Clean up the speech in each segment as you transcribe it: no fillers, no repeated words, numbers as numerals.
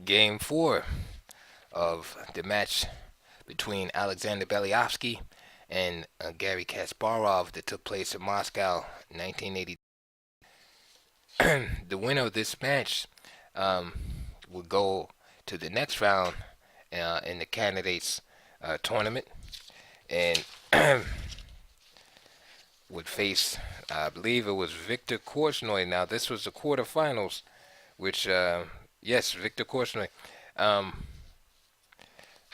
Game 4 of the match between Alexander Beliavsky and Gary Kasparov that took place in Moscow, 1980. The winner of this match um, will go to the next round in the candidates tournament and would face, I believe it was Victor Korchnoi. Now this was the quarterfinals, which yes, Victor Korchnoi. Um,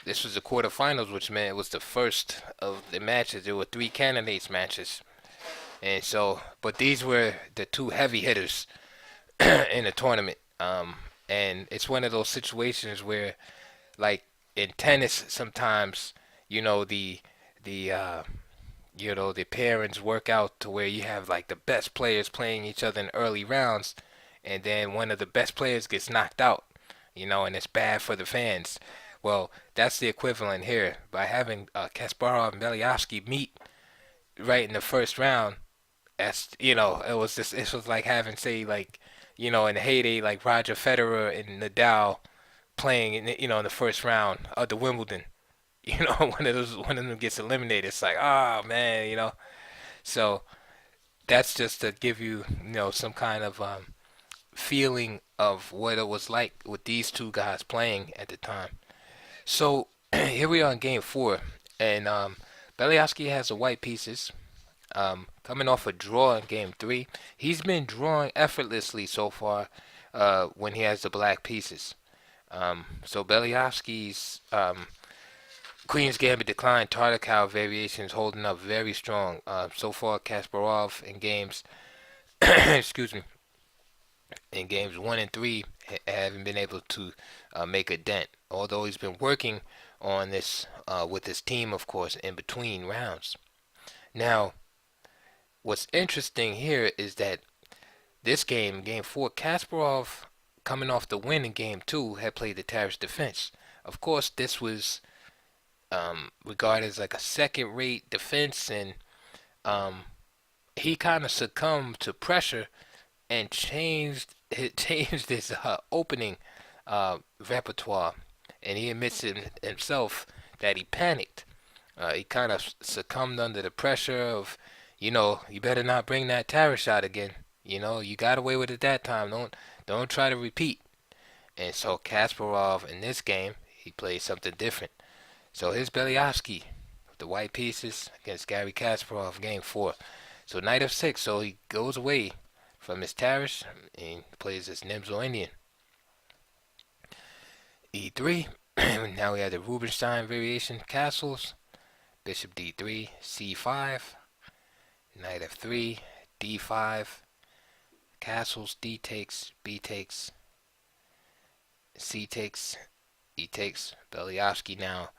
This was the quarterfinals, which meant it was the first of the matches. There were three candidates matches, and so, but these were the two heavy hitters in the tournament. And it's one of those situations where, like in tennis, sometimes you know the the pairings work out to where you have like the best players playing each other in early rounds, and then one of the best players gets knocked out, and it's bad for the fans. Well, that's the equivalent here by having Kasparov and Beliavsky meet right in the first round. That's it was like having say like in the heyday like Roger Federer and Nadal playing in the first round of the Wimbledon. One of them gets eliminated. It's like, oh man. So that's just to give you some kind of feeling of what it was like with these two guys playing at the time. So here we are in game four, and Beliavsky has the white pieces. Coming off a draw in game three, he's been drawing effortlessly so far when he has the black pieces. So Beliavsky's Queen's Gambit declined Tartakow variation is holding up very strong. So far, Kasparov in games, excuse me, in games one and three haven't been able to make a dent. Although he's been working on this with his team, of course, in between rounds. Now, what's interesting here is that this game four, Kasparov, coming off the win in game two, had played the Terrace defense. Of course, this was regarded as like a second-rate defense, and um, he kind of succumbed to pressure and changed his opening repertoire, and he admits himself that he panicked. He kind of succumbed under the pressure of, you better not bring that terror shot again. You got away with it that time. Don't try to repeat. And so Kasparov in this game, he played something different. So here's Beliavsky with the white pieces against Gary Kasparov, game four. So knight of six. So he goes away from his Tarish and plays this Nimzo Indian. E3. Now we have the Rubinstein variation castles. Bishop D3, C5, Knight F3, D5, castles, D takes, B takes, C takes, E takes. Beliavsky now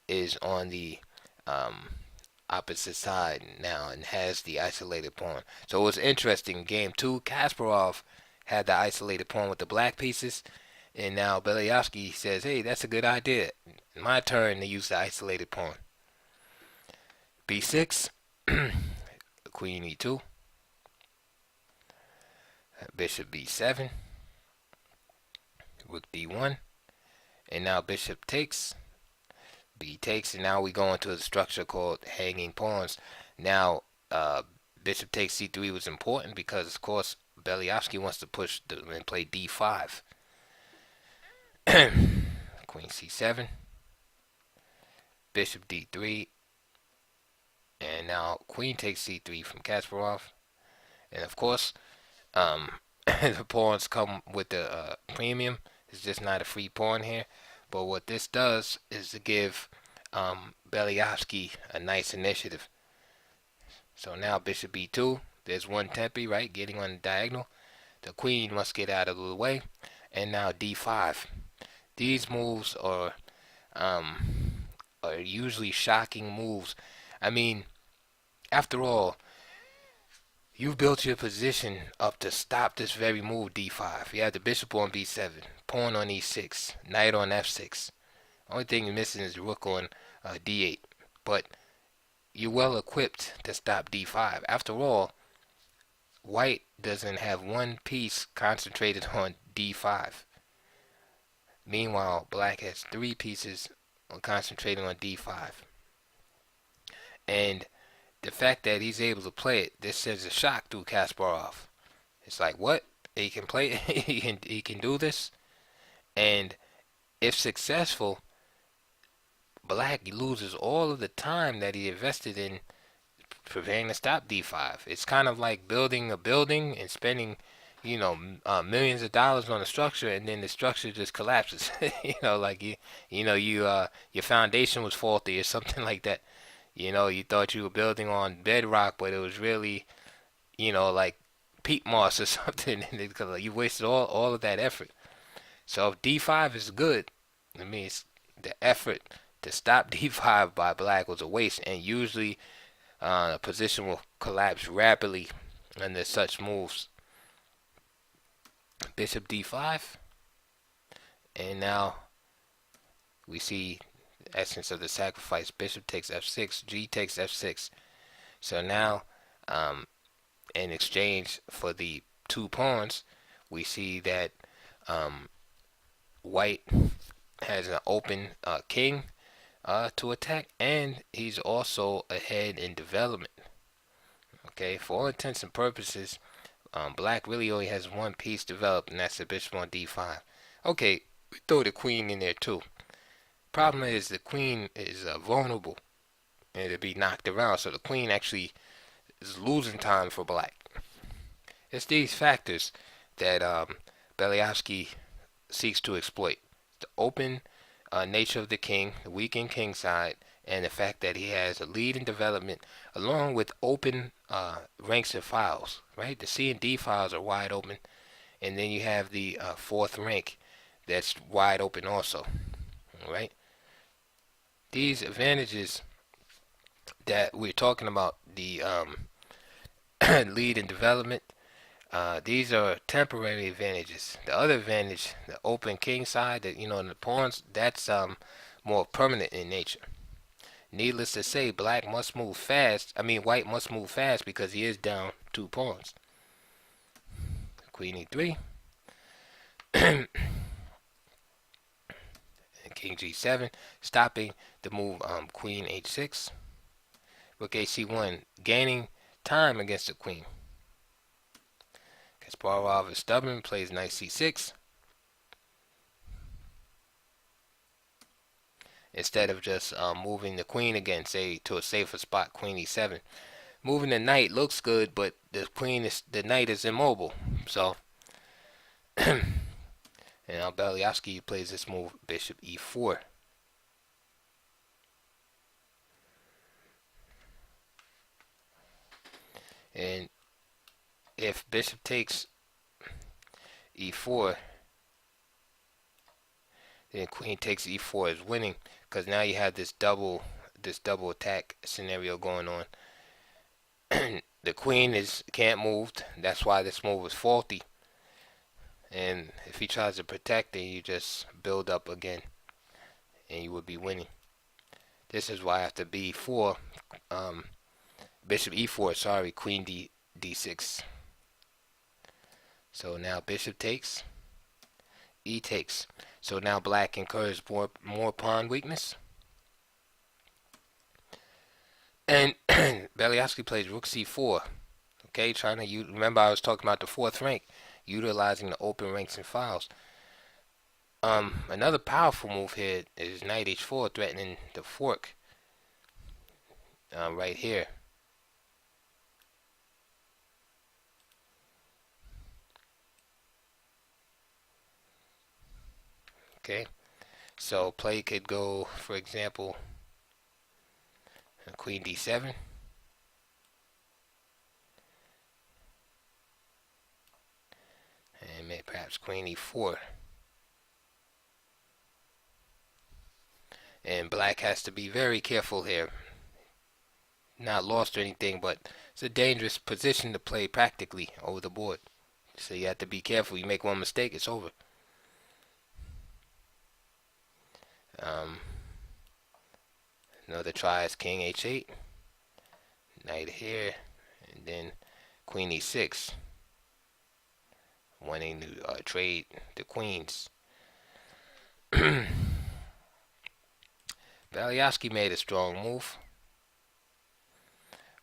is on the um, opposite side now and has the isolated pawn. So it was interesting. Game two, Kasparov had the isolated pawn with the black pieces, and now Beliavsky says, "Hey, that's a good idea. My turn to use the isolated pawn." B6, Queen E2, Bishop B7, Rook D1, and now Bishop takes, B takes, and now we go into a structure called hanging pawns. Now, Bishop takes C3 was important because, of course, Beliavsky wants to push and play D5. Queen C7, Bishop D3, and now Queen takes C3 from Kasparov. And of course, the pawns come with the premium. It's just not a free pawn here. But what this does is to give Beliavsky a nice initiative. So now Bishop B2. There's one tempi, right? Getting on the diagonal. The queen must get out of the way. And now D5. These moves are usually shocking moves. I mean, after all, you've built your position up to stop this very move, D5. You have the bishop on B7, pawn on E6, knight on F6. Only thing you're missing is the rook on D8. But you're well equipped to stop D5. After all, white doesn't have one piece concentrated on D5. Meanwhile, black has three pieces concentrating on d5. And the fact that he's able to play it, this sends a shock through Kasparov. It's like, what? He can play he can do this? And if successful, black loses all of the time that he invested in preparing to stop d5. It's kind of like building a building and spending, millions of dollars on a structure, and then the structure just collapses. Like your foundation was faulty or something like that. You thought you were building on bedrock, but it was really, like peat moss or something, and you wasted all of that effort. So if d5 is good, I mean, it's the effort to stop d5 by black was a waste, and usually a position will collapse rapidly under such moves. Bishop d5, and now we see the essence of the sacrifice. Bishop takes f6, g takes f6. So now, in exchange for the two pawns, we see that white has an open king to attack, and he's also ahead in development. Okay, for all intents and purposes, black really only has one piece developed, and that's the bishop on d5. Okay, we throw the queen in there too. Problem is the queen is vulnerable and it'll be knocked around, so the queen actually is losing time for black. It's these factors that Beliavsky seeks to exploit. The open nature of the king, the weakened king side, and the fact that he has a lead in development along with open ranks and files, right? The C and D files are wide open, and then you have the fourth rank that's wide open also, right? These advantages that we're talking about, the lead in development, these are temporary advantages. The other advantage, the open king side, that the pawns, that's more permanent in nature. Needless to say, black must move fast. I mean, white must move fast because he is down two pawns. Queen e3. And king g7, stopping the move queen h6. Rook ac1, gaining time against the queen. Kasparov is stubborn, plays knight c6. Instead of just moving the queen again, say to a safer spot, queen e7. Moving the knight looks good, but the knight is immobile. So, and now Beliavsky plays this move, bishop e4. And if bishop takes e4, then queen takes e4 is winning, because now you have this double attack scenario going on. The queen can't move. That's why this move was faulty. And if he tries to protect it, you just build up again, and you would be winning. This is why after b4, bishop e4, sorry, queen d6. So now bishop takes, e takes. So now black incurs more pawn weakness. And Beliavsky plays rook c4. Okay, trying to remember I was talking about the fourth rank, utilizing the open ranks and files. Another powerful move here is knight h4, threatening the fork. Right here. Okay, so play could go, for example, queen d7. And maybe perhaps queen e4. And black has to be very careful here. Not lost or anything, but it's a dangerous position to play practically over the board. So you have to be careful. You make one mistake, it's over. Another try is king h8, knight here, and then queen e6, wanting to trade the queens. Beliavsky made a strong move.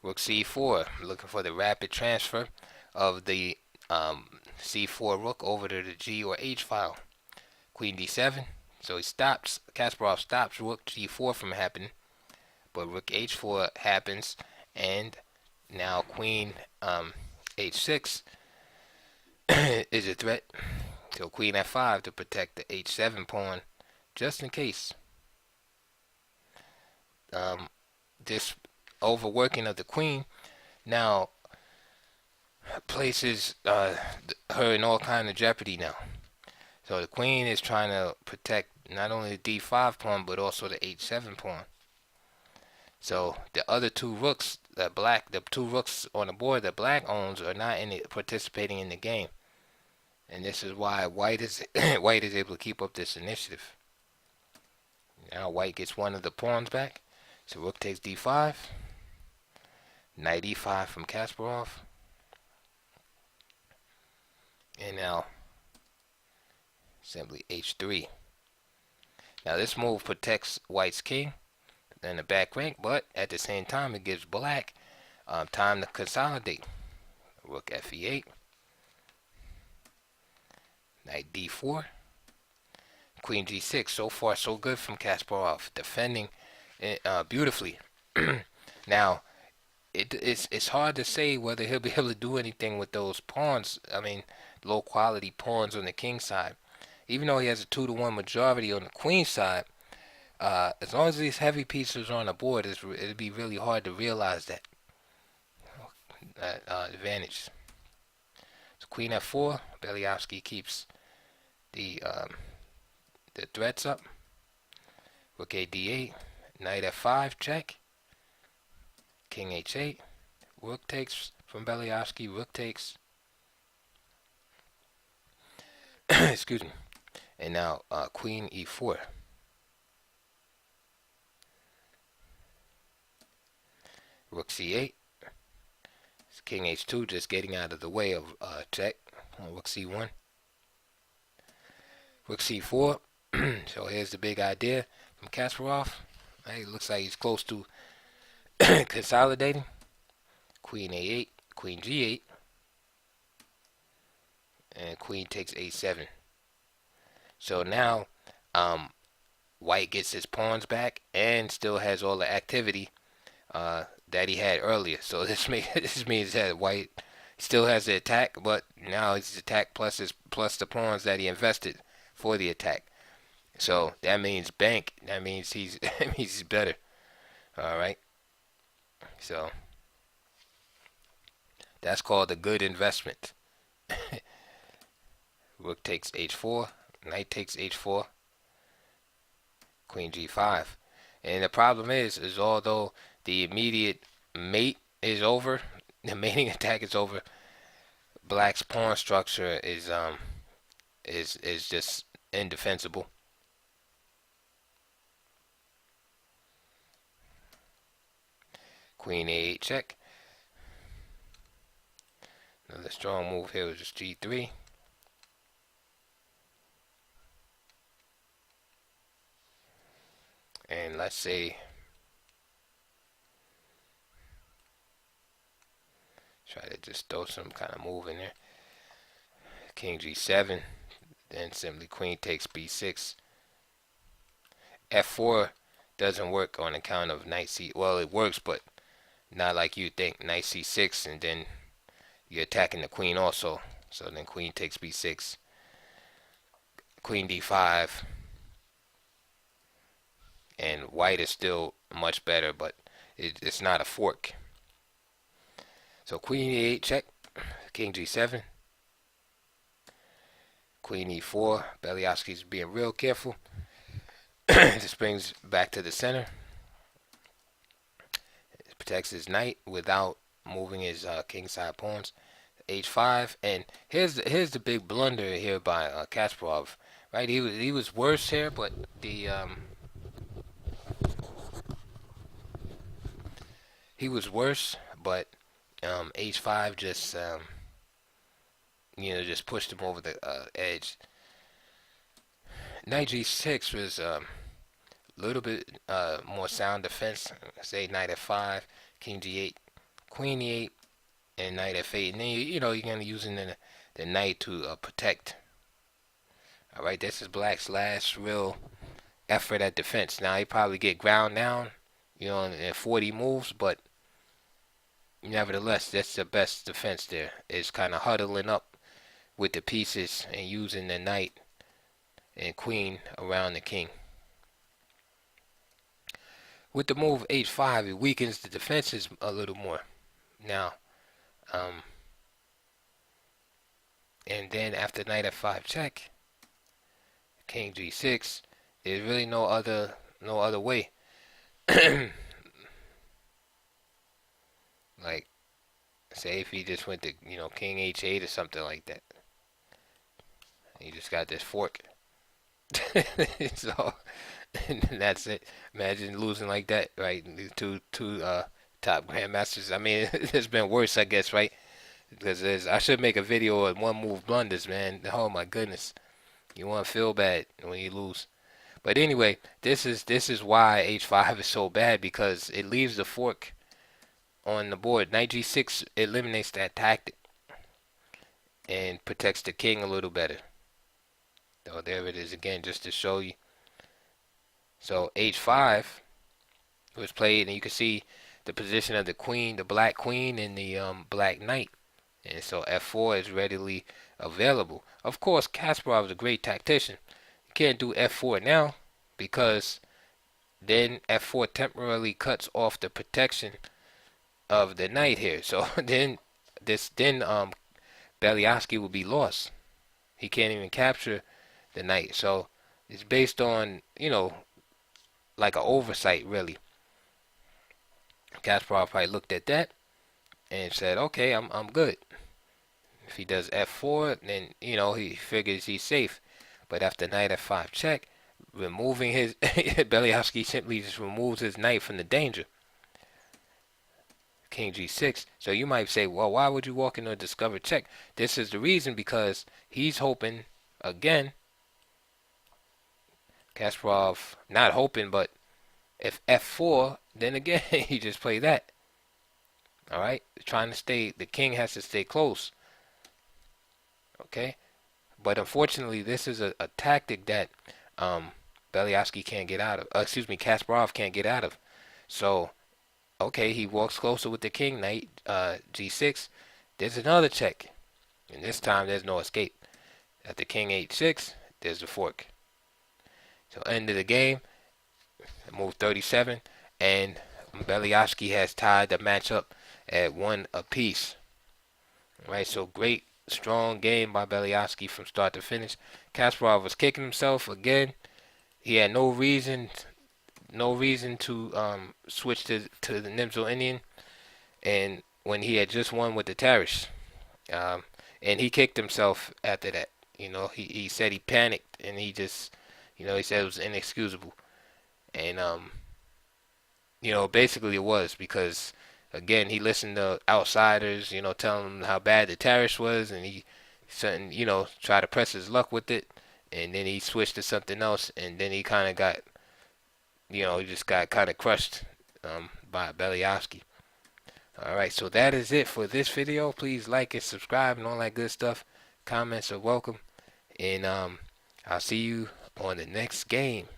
Rook c4, looking for the rapid transfer of the c4 rook over to the g or h file. Queen d7. So he stops. Kasparov stops rook g4 from happening, but rook h4 happens, and now queen h6 is a threat. So queen f5 to protect the h7 pawn, just in case. This overworking of the queen now places her in all kind of jeopardy now. So the queen is trying to protect not only the d5 pawn but also the h7 pawn. So the other two rooks, the two rooks on the board that black owns are not participating in the game, and this is why white is white is able to keep up this initiative. Now white gets one of the pawns back. So rook takes d5, knight e5 from Kasparov, and now simply h3. Now this move protects white's king in the back rank, but at the same time it gives black time to consolidate. Rook fe8, knight d4, queen g6. So far so good from Kasparov, defending beautifully. Now it's hard to say whether he'll be able to do anything with those pawns. I mean, low quality pawns on the king side. Even though he has a 2-to-1 majority on the queen side, as long as these heavy pieces are on the board, it'd be really hard to realize that advantage. So queen f4, Beliavsky keeps the threats up. Rook a d8, knight f5, check. King h8, rook takes from Beliavsky, rook takes. Excuse me. And now queen e4. Rook c8. King h2, just getting out of the way of check on rook c1. Rook c4. So here's the big idea from Kasparov. Right, it looks like he's close to consolidating. Queen a8, queen g8, and queen takes a7. So now white gets his pawns back and still has all the activity that he had earlier. So this means that white still has the attack, but now it's attack plus the pawns that he invested for the attack. So that means bank. That means he's better. All right. So that's called a good investment. Rook takes h4, knight takes h4, queen g5. And the problem is although the immediate mate is over, the mating attack is over, black's pawn structure is just indefensible. Queen a8 check. Another strong move here was just g3. And let's say try to just throw some kind of move in there. King g7. Then simply queen takes b6. f4 doesn't work on account of knight c. Well, it works, but not like you think. Knight c6, and then you're attacking the queen also. So then queen takes b6. Queen d5. And white is still much better, but it's not a fork. So queen e8 check. King g7. Queen e4. Beliavsky's being real careful. This brings back to the center. It protects his knight without moving his kingside pawns. h5, and here's the big blunder here by Kasparov. Right, he was worse here, but he was worse, but h5 just just pushed him over the edge. Knight G6 was a little bit more sound defense. Say Knight F5, King G8, Queen E8, and Knight F8. And then you're gonna using the knight to protect. All right, this is Black's last real effort at defense. Now he probably get ground down, in 40 moves, but nevertheless, that's the best defense there. Is kind of huddling up with the pieces and using the knight and queen around the king. With the move h5, it weakens the defenses a little more. Now, and then after knight f5 check, king g6, there's really no other way. Like, say if he just went to king h8 or something like that, he just got this fork. So that's it. Imagine losing like that, right? Two top grandmasters. I mean, it's been worse, I guess, right? Because I should make a video on one move blunders, man. Oh my goodness, you want to feel bad when you lose. But anyway, this is why h5 is so bad, because it leaves the fork on the board. Knight g6 eliminates that tactic and protects the king a little better. So there it is again, just to show you. So h5 was played, and you can see the position of the queen, the black queen, and the black knight. And so f4 is readily available. Of course, Kasparov is a great tactician. You can't do f4 now, because then f4 temporarily cuts off the protection of the knight here. So then Beliavsky will be lost. He can't even capture the knight. So it's based on, like an oversight, really. Kasparov probably looked at that and said, okay, I'm good. If he does f4, then he figures he's safe. But after knight f5 check, removing his Beliavsky simply just removes his knight from the danger. King g6. So you might say, well, why would you walk into a discovered check? This is the reason, because he's hoping again. Kasparov not hoping, but if f4, then again he just play that. All right, trying to stay. The king has to stay close. Okay, but unfortunately, this is a tactic that Beliavsky can't get out of. Kasparov can't get out of. So, okay, he walks closer with the king, knight g6. There's another check, and this time there's no escape. At the king h6, there's the fork. So end of the game, move 37, and Beliavsky has tied the matchup at 1 apiece. All right, so great, strong game by Beliavsky from start to finish. Kasparov was kicking himself again. He had no reason to switch to the Nimzo Indian, and when he had just won with the Tarish, and he kicked himself after that. He said he panicked, and he just, he said it was inexcusable, and basically it was, because again he listened to outsiders, telling him how bad the Tarish was, and he certain tried to press his luck with it, and then he switched to something else, and then he kind of got. He just got kind of crushed by Beliavsky. Alright, so that is it for this video. Please like and subscribe and all that good stuff. Comments are welcome. And I'll see you on the next game.